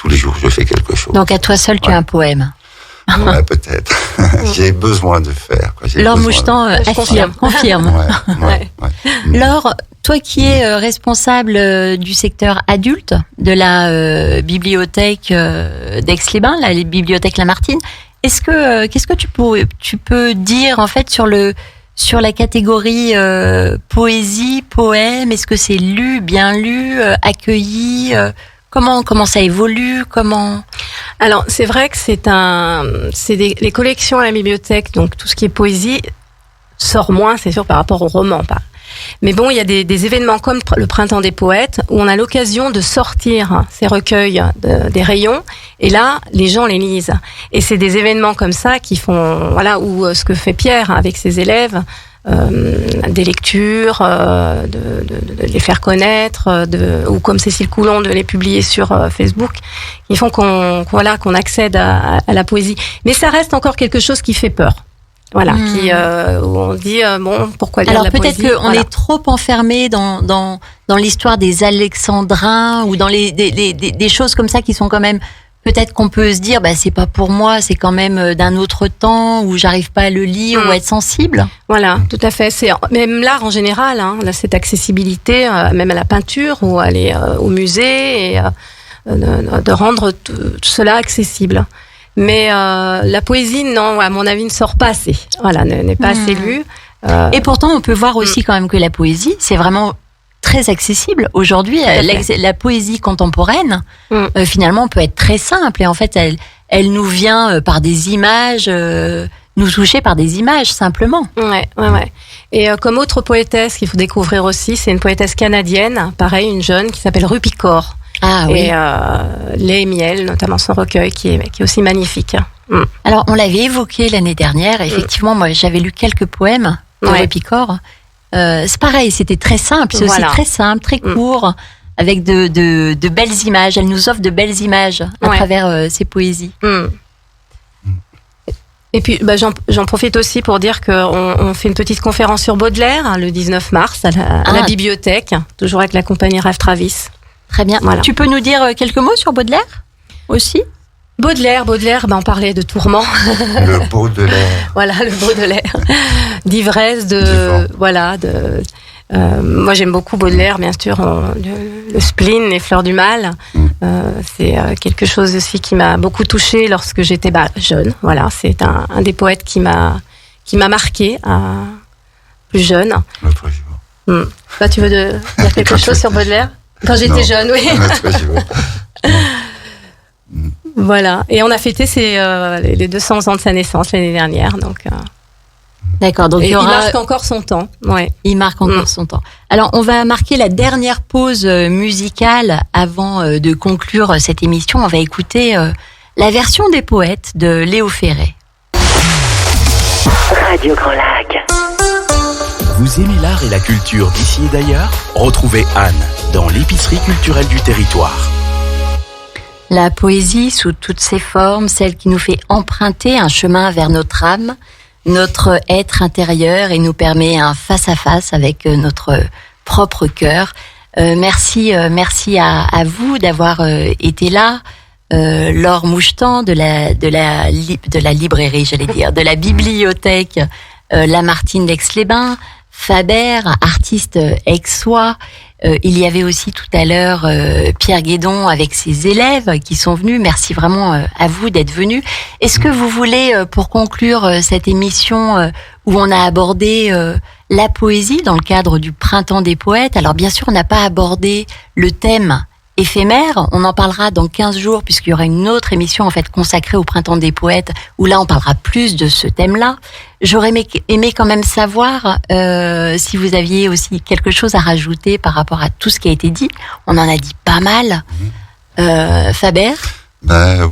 je fais quelque chose. Donc à toi seul, tu as un poème. Ouais, peut-être. J'ai besoin de faire, quoi. Laure Mouchetan confirme. Ouais. Laure, toi qui es responsable du secteur adulte de la bibliothèque d'Aix-les-Bains, la bibliothèque Lamartine, qu'est-ce que tu peux dire en fait sur la catégorie poésie, poème? Est-ce que c'est lu, bien lu, accueilli? Comment ça évolue? Alors, c'est vrai que les collections à la bibliothèque, donc tout ce qui est poésie, sort moins, c'est sûr, par rapport au roman. Mais bon, il y a des événements comme le Printemps des Poètes, où on a l'occasion de sortir ces recueils des rayons, et là, les gens les lisent. Et c'est des événements comme ça qui font, où ce que fait Pierre avec ses élèves, des lectures, de les faire connaître, ou comme Cécile Coulon, de les publier sur Facebook, qui font qu'on accède à la poésie. Mais ça reste encore quelque chose qui fait peur. Où on dit pourquoi lire la poésie? Alors peut-être qu'on est trop enfermé dans l'histoire des Alexandrins ou dans des choses comme ça qui sont quand même, peut-être qu'on peut se dire c'est pas pour moi, c'est quand même d'un autre temps où j'arrive pas à le lire ou à être sensible. Voilà, tout à fait. C'est même l'art en général, cette accessibilité, même à la peinture ou aller au musée et de rendre tout cela accessible. Mais la poésie, non, à mon avis, ne sort pas assez. N'est pas assez lue. Et pourtant, on peut voir aussi quand même que la poésie, c'est vraiment très accessible. Aujourd'hui, la poésie contemporaine, finalement, peut être très simple. Et en fait, elle nous vient par des images, nous toucher par des images, simplement. Ouais. Et comme autre poétesse qu'il faut découvrir aussi, c'est une poétesse canadienne, pareil, une jeune, qui s'appelle Rupi Kaur. Ah oui. Et Lait et Miel, notamment son recueil, qui est aussi magnifique. Alors, on l'avait évoqué l'année dernière. Effectivement, moi, j'avais lu quelques poèmes de Rupi Kaur. C'est pareil, c'était très simple. C'est aussi très simple, très court, avec de belles images. Elle nous offre de belles images à travers ses poésies. Et puis, j'en profite aussi pour dire qu'on fait une petite conférence sur Baudelaire le 19 mars à la bibliothèque, toujours avec la compagnie Rêve Travis. Très bien. Voilà. Tu peux nous dire quelques mots sur Baudelaire aussi? Baudelaire, on parlait de tourment. Le Baudelaire. Voilà, le Baudelaire. D'ivresse, moi, j'aime beaucoup Baudelaire, bien sûr. Le spleen, les fleurs du mal. C'est quelque chose aussi qui m'a beaucoup touchée lorsque j'étais jeune. Voilà, c'est un des poètes qui m'a marqué plus jeune. L'autre jour. Tu veux dire quelque chose sur Baudelaire? Quand j'étais jeune, oui. Voilà. Et on a fêté les 200 ans de sa naissance l'année dernière. Donc, D'accord. Donc il marque encore son temps. Ouais. Il marque encore son temps. Alors, on va marquer la dernière pause musicale avant de conclure cette émission. On va écouter la version des poètes de Léo Ferré. Radio Grand Lac. Vous aimez l'art et la culture d'ici et d'ailleurs? Retrouvez Anne dans l'épicerie culturelle du territoire. La poésie sous toutes ses formes, celle qui nous fait emprunter un chemin vers notre âme, notre être intérieur et nous permet un face-à-face avec notre propre cœur. Merci à vous d'avoir été là. Laure Mouchetan de la librairie, j'allais dire, de la bibliothèque Lamartine d'Aix-les-Bains, Faber, artiste aixois. Il y avait aussi tout à l'heure Pierre Guédon avec ses élèves qui sont venus. Merci vraiment à vous d'être venus. Est-ce que vous voulez, pour conclure cette émission où on a abordé la poésie dans le cadre du Printemps des poètes, alors bien sûr on n'a pas abordé le thème éphémère, on en parlera dans 15 jours puisqu'il y aura une autre émission en fait consacrée au Printemps des poètes où là on parlera plus de ce thème-là. J'aurais aimé quand même savoir si vous aviez aussi quelque chose à rajouter par rapport à tout ce qui a été dit. On en a dit pas mal. Faber?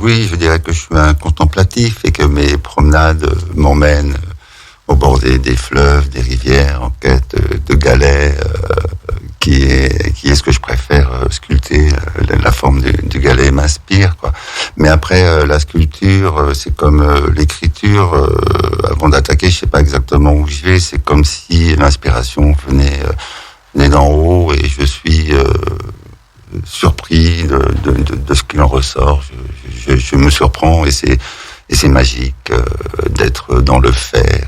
Oui, je dirais que je suis un contemplatif et que mes promenades m'emmènent au bord des fleuves, des rivières, en quête de galets, qui est ce que je préfère sculpter. La forme du galet m'inspire, quoi. Mais après, la sculpture, c'est comme l'écriture. Avant d'attaquer, je sais pas exactement où je vais. C'est comme si l'inspiration venait d'en haut et je suis surpris de ce qu'il en ressort. Je me surprends et c'est magique d'être dans le faire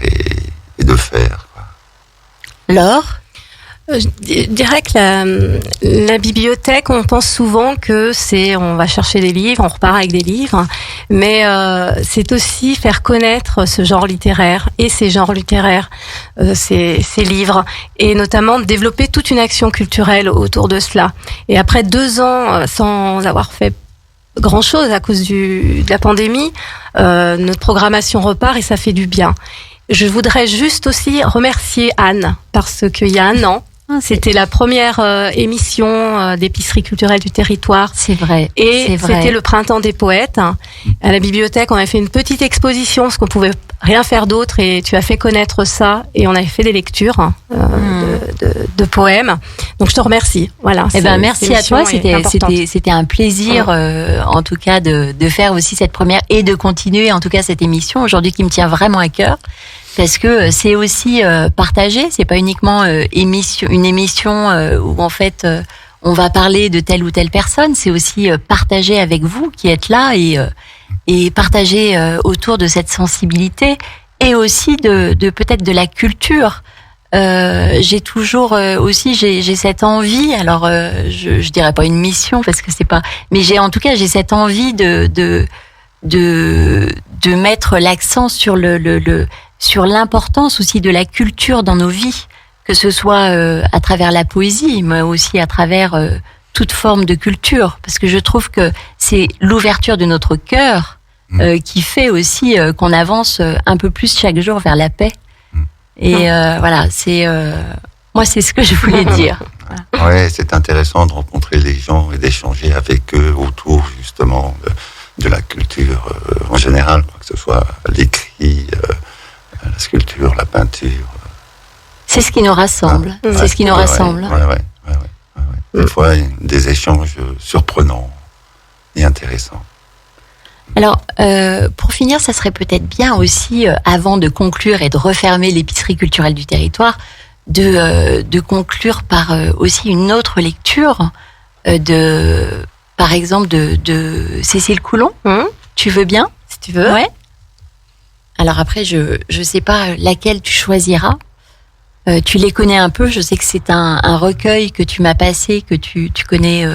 et de faire, quoi. Laure? Je dirais que la bibliothèque, on pense souvent que on va chercher des livres, on repart avec des livres, mais c'est aussi faire connaître ce genre littéraire et ces genres littéraires, ces livres, et notamment développer toute une action culturelle autour de cela. Et après 2 ans sans avoir fait grand chose à cause de la pandémie, notre programmation repart et ça fait du bien. Je voudrais juste aussi remercier Anne parce qu'il y a 1 an, c'était la première émission d'épicerie culturelle du territoire. C'est vrai. Et c'était le Printemps des poètes. À la bibliothèque, on a fait une petite exposition parce qu'on pouvait rien faire d'autre et tu as fait connaître ça et on avait fait des lectures de poèmes. Donc je te remercie. Voilà. Merci à toi. C'était un plaisir en tout cas de faire aussi cette première et de continuer en tout cas cette émission aujourd'hui qui me tient vraiment à cœur. Parce que c'est aussi partagé, c'est pas uniquement une émission où en fait on va parler de telle ou telle personne, c'est aussi partager avec vous qui êtes là et partager autour de cette sensibilité et aussi de peut-être de la culture. J'ai toujours aussi j'ai cette envie, alors je dirais pas une mission parce que c'est pas, mais j'ai cette envie de mettre l'accent sur sur l'importance aussi de la culture dans nos vies, que ce soit à travers la poésie, mais aussi à travers toute forme de culture, parce que je trouve que c'est l'ouverture de notre cœur qui fait aussi qu'on avance un peu plus chaque jour vers la paix. Et voilà, moi c'est ce que je voulais dire. Ouais, c'est intéressant de rencontrer les gens et d'échanger avec eux autour justement de la culture en général, quoi, que ce soit l'écrit, la sculpture, la peinture. C'est ce qui nous rassemble. C'est ce qui nous rassemble. Des fois, des échanges surprenants et intéressants. Alors, pour finir, ça serait peut-être bien aussi, avant de conclure et de refermer l'épicerie culturelle du territoire, de conclure par aussi une autre lecture par exemple, de Cécile Coulon. Tu veux bien? Si tu veux. Ouais. Alors après, je sais pas laquelle tu choisiras. Tu les connais un peu. Je sais que c'est un recueil que tu m'as passé, que tu connais,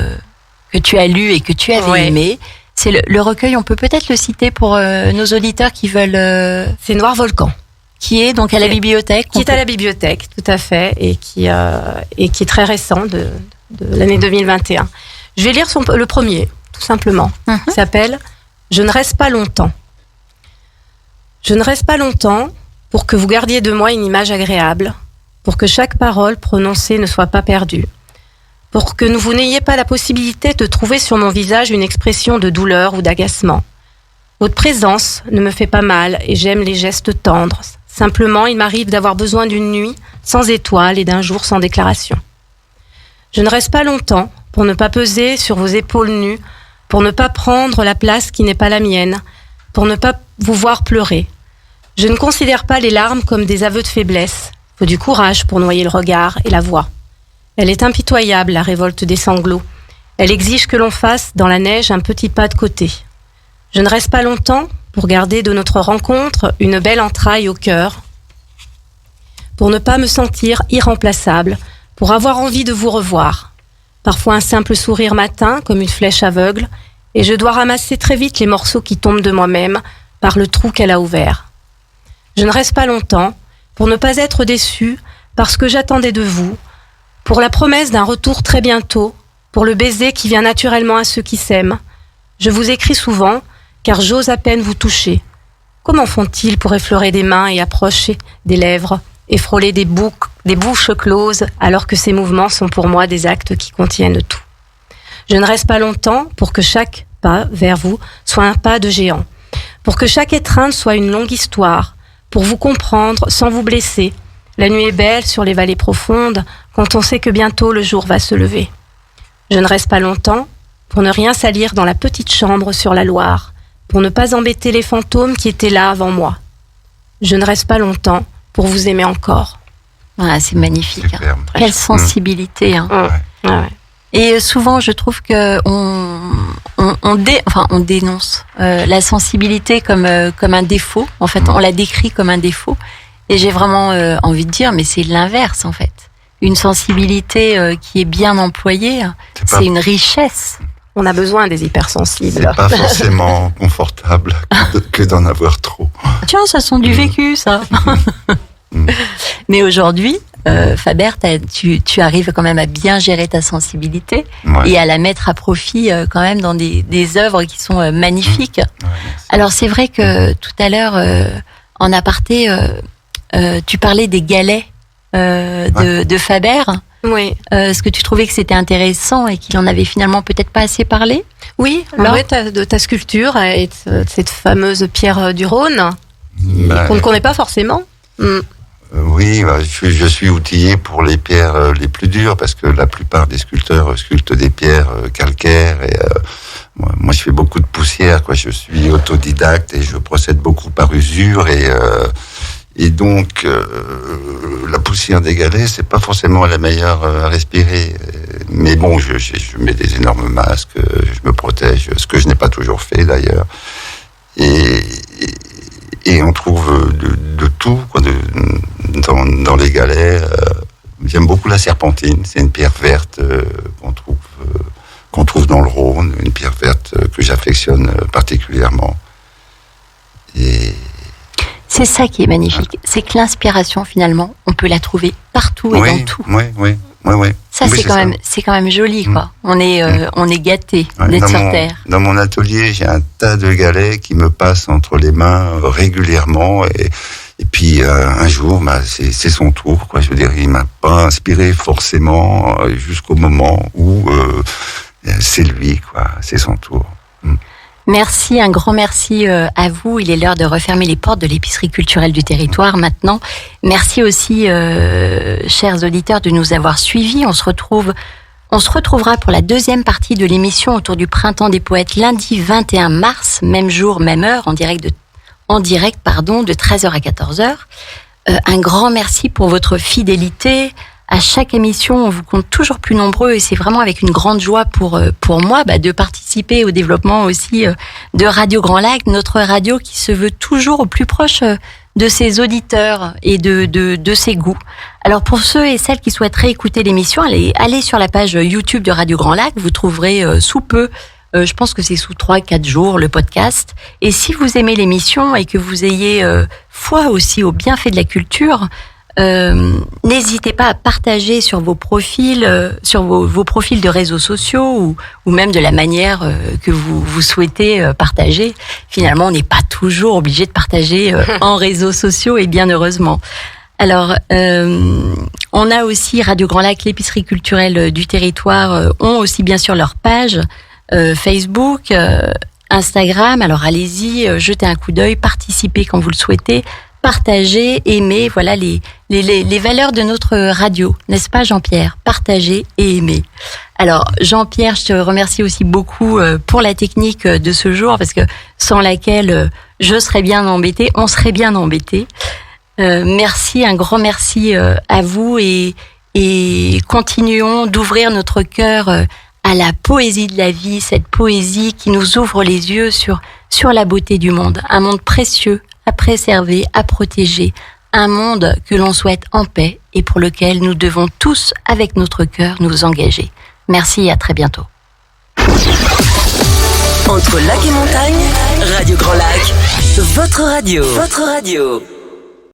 que tu as lu et que tu avais aimé. C'est le recueil. On peut peut-être le citer pour nos auditeurs qui veulent. C'est Noir Volcan. Qui est donc à la bibliothèque. Qui est à la bibliothèque, tout à fait, et qui est très récent de l'année 2021. Je vais lire le premier, tout simplement. Il s'appelle Je ne reste pas longtemps. Je ne reste pas longtemps pour que vous gardiez de moi une image agréable, pour que chaque parole prononcée ne soit pas perdue, pour que vous n'ayez pas la possibilité de trouver sur mon visage une expression de douleur ou d'agacement. Votre présence ne me fait pas mal et j'aime les gestes tendres. Simplement, il m'arrive d'avoir besoin d'une nuit sans étoiles et d'un jour sans déclaration. Je ne reste pas longtemps pour ne pas peser sur vos épaules nues, pour ne pas prendre la place qui n'est pas la mienne, pour ne pas vous voir pleurer. Je ne considère pas les larmes comme des aveux de faiblesse. Il faut du courage pour noyer le regard et la voix. Elle est impitoyable, la révolte des sanglots. Elle exige que l'on fasse dans la neige un petit pas de côté. Je ne reste pas longtemps pour garder de notre rencontre une belle entraille au cœur, pour ne pas me sentir irremplaçable, pour avoir envie de vous revoir. Parfois un simple sourire m'atteint comme une flèche aveugle, et je dois ramasser très vite les morceaux qui tombent de moi-même par le trou qu'elle a ouvert. Je ne reste pas longtemps pour ne pas être déçue parce que j'attendais de vous, pour la promesse d'un retour très bientôt, pour le baiser qui vient naturellement à ceux qui s'aiment. Je vous écris souvent, car j'ose à peine vous toucher. Comment font-ils pour effleurer des mains et approcher des lèvres et frôler des bouches closes alors que ces mouvements sont pour moi des actes qui contiennent tout. Je ne reste pas longtemps pour que chaque pas vers vous soit un pas de géant, pour que chaque étreinte soit une longue histoire, pour vous comprendre sans vous blesser. La nuit est belle sur les vallées profondes quand on sait que bientôt le jour va se lever. Je ne reste pas longtemps pour ne rien salir dans la petite chambre sur la Loire, pour ne pas embêter les fantômes qui étaient là avant moi. Je ne reste pas longtemps pour vous aimer encore. Ah, c'est magnifique. Superbe. Quelle sensibilité. Hein. Ouais. Ouais. Et souvent, je trouve que on dénonce la sensibilité comme un défaut. En fait, on la décrit comme un défaut. Et j'ai vraiment envie de dire, mais c'est l'inverse en fait. Une sensibilité qui est bien employée, c'est une richesse. On a besoin des hypersensibles. C'est pas forcément confortable que d'en avoir trop. Tiens, ça sent du vécu, ça. Mais aujourd'hui, Faber, tu arrives quand même à bien gérer ta sensibilité et à la mettre à profit quand même dans des œuvres qui sont magnifiques. Alors c'est vrai que tout à l'heure, en aparté, tu parlais des galets de Faber. Oui. Est-ce que tu trouvais que c'était intéressant et qu'il en avait finalement peut-être pas assez parlé? Oui, de ta sculpture et de cette fameuse pierre du Rhône, qu'on ne connaît pas forcément. Oui, je suis outillé pour les pierres les plus dures parce que la plupart des sculpteurs sculptent des pierres calcaires et moi je fais beaucoup de poussière, quoi. Je suis autodidacte et je procède beaucoup par usure et donc la poussière des galets c'est pas forcément la meilleure à respirer, mais bon je mets des énormes masques, je me protège, ce que je n'ai pas toujours fait d'ailleurs, et on trouve de tout quoi, dans les galets. J'aime beaucoup la serpentine, c'est une pierre verte qu'on trouve dans le Rhône, une pierre verte que j'affectionne particulièrement. Et c'est ça qui est magnifique, c'est que l'inspiration finalement, on peut la trouver partout et dans tout. Oui. Ça c'est quand même joli quoi. On est gâté d'être sur terre. Dans mon atelier, j'ai un tas de galets qui me passent entre les mains régulièrement et puis un jour, c'est son tour, quoi. Je veux dire, il m'a pas inspiré forcément jusqu'au moment où c'est lui, quoi. C'est son tour. Merci, un grand merci à vous. Il est l'heure de refermer les portes de l'épicerie culturelle du territoire maintenant. Merci aussi, chers auditeurs, de nous avoir suivis. On se retrouvera pour la deuxième partie de l'émission autour du Printemps des Poètes lundi 21 mars, même jour, même heure, en direct de 13h à 14h. Un grand merci pour votre fidélité. À chaque émission, on vous compte toujours plus nombreux et c'est vraiment avec une grande joie pour moi de participer au développement aussi de Radio Grand Lac, notre radio qui se veut toujours au plus proche de ses auditeurs et de ses goûts. Alors pour ceux et celles qui souhaiteraient écouter l'émission, allez sur la page YouTube de Radio Grand Lac, vous trouverez sous peu, je pense que c'est sous 3-4 jours, le podcast. Et si vous aimez l'émission et que vous ayez foi aussi au bienfait de la culture, N'hésitez pas à partager sur vos profils, sur vos profils de réseaux sociaux ou même de la manière que vous souhaitez partager. Finalement, on n'est pas toujours obligé de partager en réseaux sociaux et bien heureusement. Alors, on a aussi Radio Grand Lac, l'épicerie culturelle du territoire, ont aussi bien sûr leur page Facebook, Instagram. Alors allez-y, jetez un coup d'œil, participez quand vous le souhaitez. Partagez, aimez, voilà les valeurs de notre radio, n'est-ce pas Jean-Pierre? Partager et aimer. Alors Jean-Pierre, je te remercie aussi beaucoup pour la technique de ce jour, parce que sans laquelle je serais bien embêtée, on serait bien embêté. Merci, un grand merci à vous et continuons d'ouvrir notre cœur à la poésie de la vie, cette poésie qui nous ouvre les yeux sur la beauté du monde, un monde précieux à préserver, à protéger, un monde que l'on souhaite en paix et pour lequel nous devons tous, avec notre cœur, nous engager. Merci et à très bientôt. Entre lac et montagne, Radio Grand Lac, votre radio.